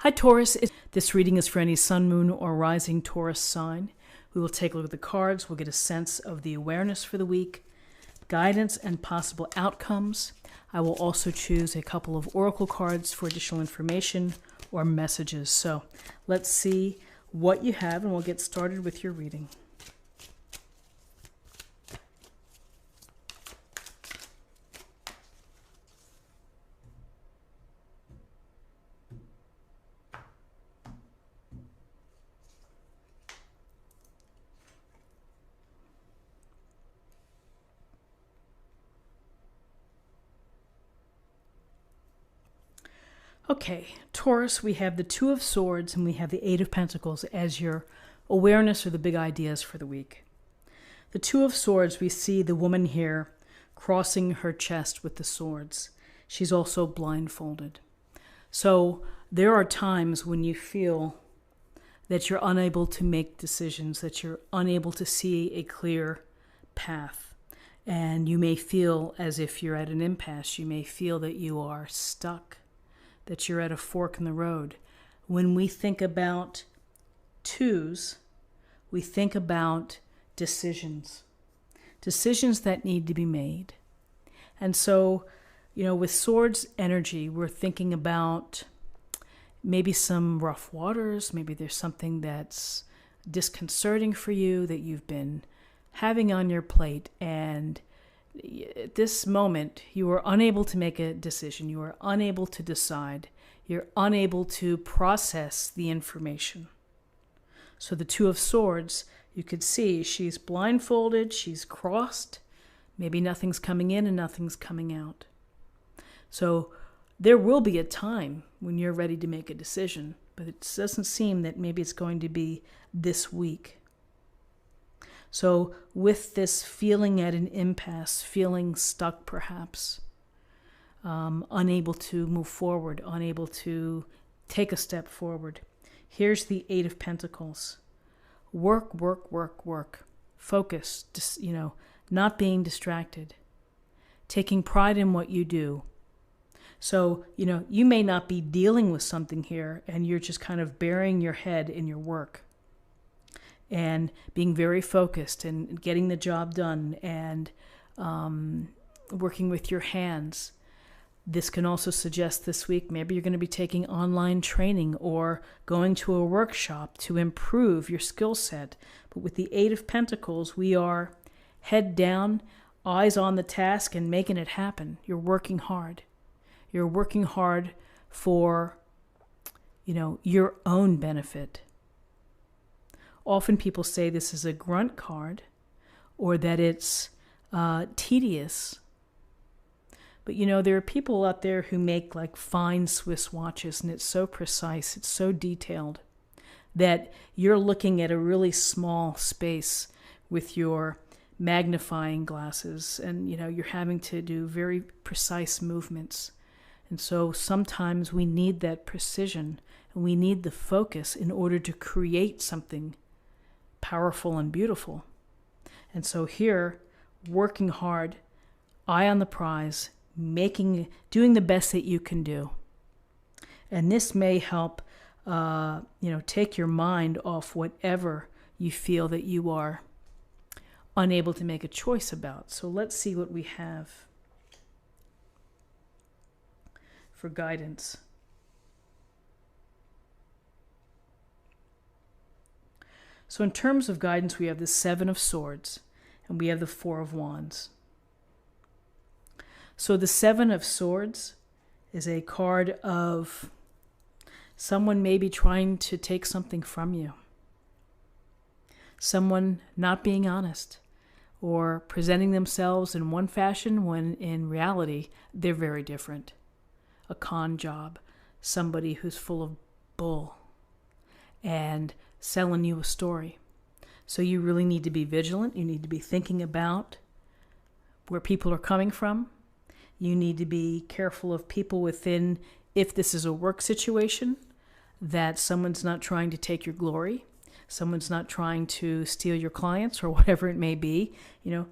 Hi Taurus, this reading is for any sun, moon, or rising Taurus sign. We will take a look at the cards, we'll get a sense of the awareness for the week, guidance and possible outcomes. I will also choose a couple of oracle cards for additional information or messages. So let's see what you have and we'll get started with your reading. Okay, Taurus, we have the Two of Swords and we have the Eight of Pentacles as your awareness or the big ideas for the week. The Two of Swords, we see the woman here crossing her chest with the swords. She's also blindfolded. So there are times when you feel that you're unable to make decisions, that you're unable to see a clear path. And you may feel as if you're at an impasse. You may feel that you are stuck, that you're at a fork in the road. When we think about twos, we think about decisions that need to be made. And so, with swords energy, we're thinking about maybe some rough waters, maybe there's something that's disconcerting for you that you've been having on your plate, and at this moment, you are unable to make a decision. You are unable to decide. You're unable to process the information. So the Two of Swords, you could see she's blindfolded, she's crossed. Maybe nothing's coming in and nothing's coming out. So there will be a time when you're ready to make a decision, but it doesn't seem that maybe it's going to be this week. So with this feeling at an impasse, feeling stuck perhaps, unable to move forward, unable to take a step forward, here's the Eight of Pentacles. Work, work, work, work. Focus, not being distracted. Taking pride in what you do. So, you may not be dealing with something here and you're just kind of burying your head in your work. And being very focused and getting the job done and working with your hands. This can also suggest this week maybe you're going to be taking online training or going to a workshop to improve your skill set. But with the Eight of Pentacles, we are head down, eyes on the task, and making it happen. You're working hard. You're working hard for, your own benefit. Often people say this is a grunt card or that it's tedious. But there are people out there who make like fine Swiss watches and it's so precise, it's so detailed that you're looking at a really small space with your magnifying glasses and you're having to do very precise movements. And so sometimes we need that precision and we need the focus in order to create something powerful and beautiful. And so here, working hard, eye on the prize, doing the best that you can do. And this may help, take your mind off whatever you feel that you are unable to make a choice about. So let's see what we have for guidance. So in terms of guidance, we have the Seven of Swords and we have the Four of Wands. So the Seven of Swords is a card of someone maybe trying to take something from you. Someone not being honest or presenting themselves in one fashion when in reality they're very different. A con job, somebody who's full of bull and selling you a story. So you really need to be vigilant. You need to be thinking about where people are coming from. You need to be careful of people within, if this is a work situation, that someone's not trying to take your glory. Someone's not trying to steal your clients or whatever it may be.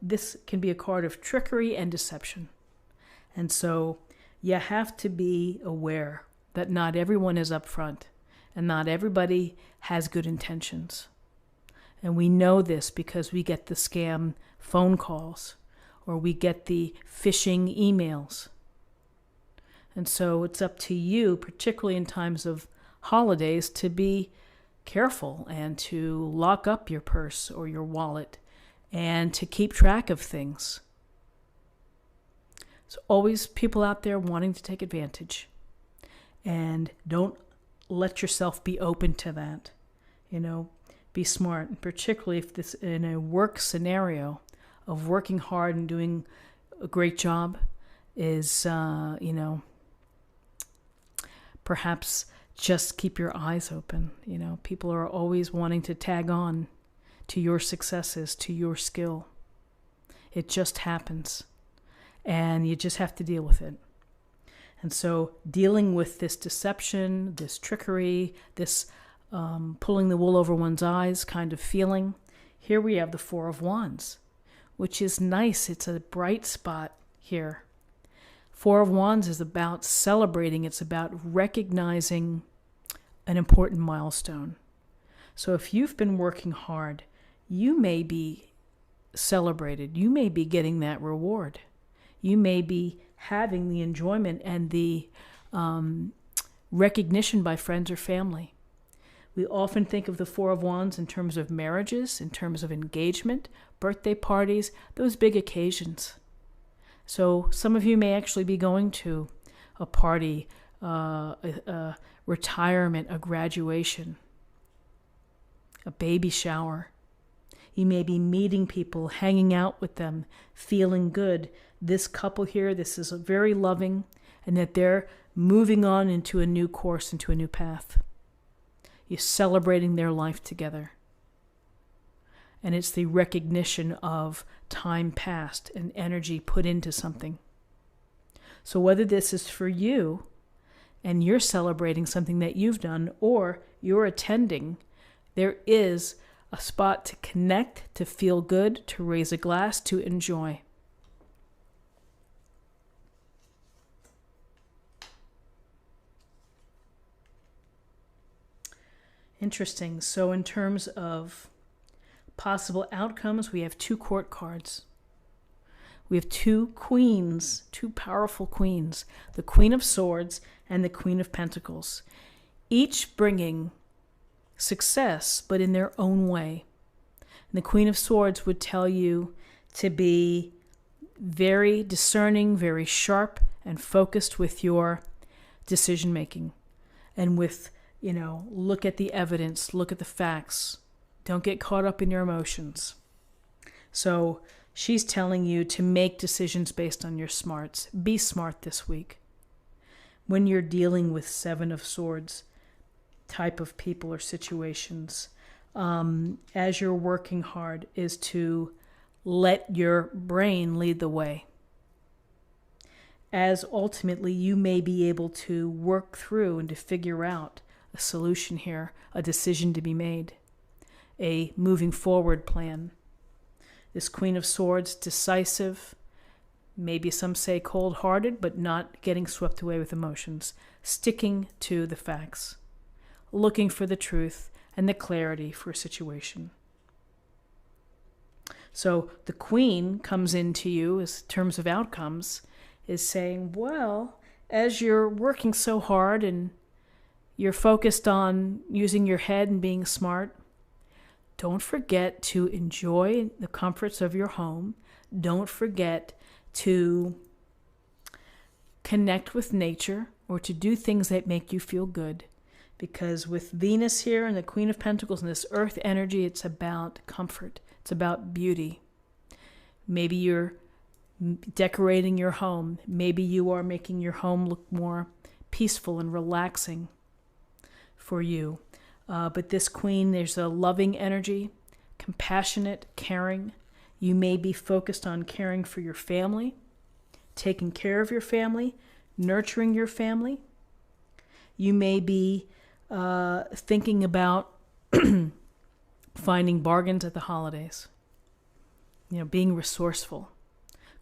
This can be a card of trickery and deception. And so you have to be aware that not everyone is upfront. and not everybody has good intentions. And we know this because we get the scam phone calls or we get the phishing emails. And so it's up to you, particularly in times of holidays, to be careful and to lock up your purse or your wallet and to keep track of things. There's always people out there wanting to take advantage. And don't let yourself be open to that. Be smart, and particularly if this in a work scenario of working hard and doing a great job is, perhaps just keep your eyes open. People are always wanting to tag on to your successes, to your skill. It just happens, and you just have to deal with it. And so dealing with this deception, this trickery, this pulling the wool over one's eyes kind of feeling. Here we have the Four of Wands, which is nice. It's a bright spot here. Four of Wands is about celebrating. It's about recognizing an important milestone. So if you've been working hard, you may be celebrated. You may be getting that reward. You may be having the enjoyment and the recognition by friends or family. We often think of the Four of Wands in terms of marriages, in terms of engagement, birthday parties, those big occasions. So some of you may actually be going to a party, a retirement, a graduation, a baby shower. You may be meeting people, hanging out with them, feeling good. This couple here, this is very loving, and that they're moving on into a new course, into a new path. You're celebrating their life together. And it's the recognition of time past and energy put into something. So whether this is for you and you're celebrating something that you've done or you're attending, there is a spot to connect, to feel good, to raise a glass, to enjoy. Interesting. So in terms of possible outcomes, we have two court cards. We have two queens, two powerful queens, the Queen of Swords and the Queen of Pentacles, each bringing success, but in their own way. And the Queen of Swords would tell you to be very discerning, very sharp, and focused with your decision making and with look at the evidence, look at the facts. Don't get caught up in your emotions. So she's telling you to make decisions based on your smarts. Be smart this week. When you're dealing with Seven of Swords type of people or situations, as you're working hard, is to let your brain lead the way. As ultimately you may be able to work through and to figure out a solution here, a decision to be made, a moving forward plan. This Queen of Swords, decisive, maybe some say cold-hearted, but not getting swept away with emotions, sticking to the facts, looking for the truth and the clarity for a situation. So the Queen comes into you in terms of outcomes, is saying, well, as you're working so hard and you're focused on using your head and being smart, don't forget to enjoy the comforts of your home. Don't forget to connect with nature or to do things that make you feel good. Because with Venus here and the Queen of Pentacles and this earth energy, it's about comfort. It's about beauty. Maybe you're decorating your home. Maybe you are making your home look more peaceful and relaxing for you. But this Queen, there's a loving energy, compassionate, caring. You may be focused on caring for your family, taking care of your family, nurturing your family. You may be thinking about finding bargains at the holidays. Being resourceful.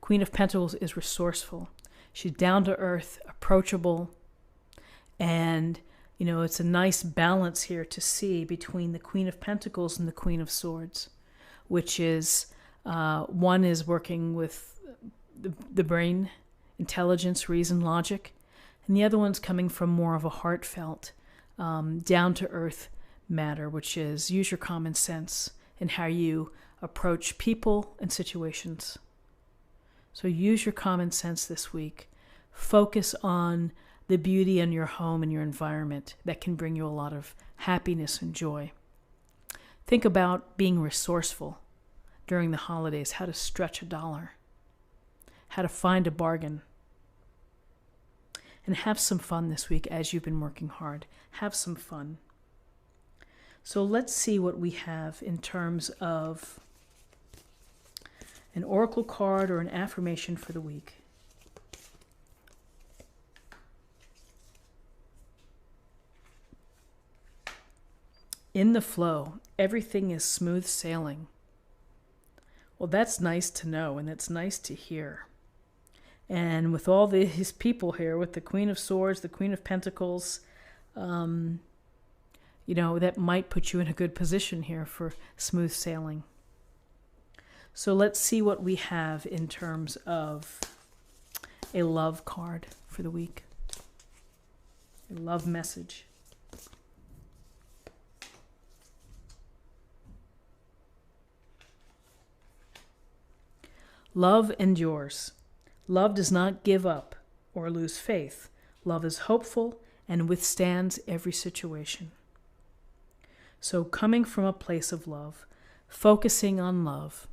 Queen of Pentacles is resourceful. She's down to earth, approachable, and You know, it's a nice balance here to see between the Queen of Pentacles and the Queen of Swords, which is one is working with the brain, intelligence, reason, logic, and the other one's coming from more of a heartfelt, down-to-earth matter, which is use your common sense in how you approach people and situations. So use your common sense this week. Focus on the beauty in your home and your environment that can bring you a lot of happiness and joy. Think about being resourceful during the holidays, how to stretch $1, how to find a bargain. And have some fun this week as you've been working hard. Have some fun. So let's see what we have in terms of an oracle card or an affirmation for the week. In the flow, everything is smooth sailing. Well, that's nice to know, and it's nice to hear. And with all these people here, with the Queen of Swords, the Queen of Pentacles, you know, that might put you in a good position here for smooth sailing. So let's see what we have in terms of a love card for the week. A love message. Love endures. Love does not give up or lose faith. Love is hopeful and withstands every situation. So coming from a place of love, focusing on love,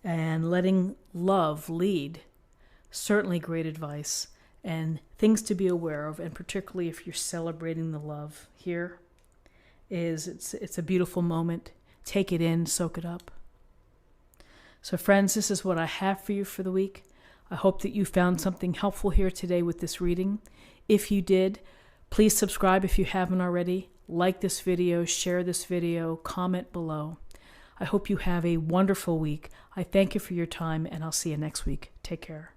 and letting love lead, certainly great advice and things to be aware of, and particularly if you're celebrating the love here, is it's a beautiful moment. Take it in, soak it up. So friends, this is what I have for you for the week. I hope that you found something helpful here today with this reading. If you did, please subscribe if you haven't already. Like this video, share this video, comment below. I hope you have a wonderful week. I thank you for your time, and I'll see you next week. Take care.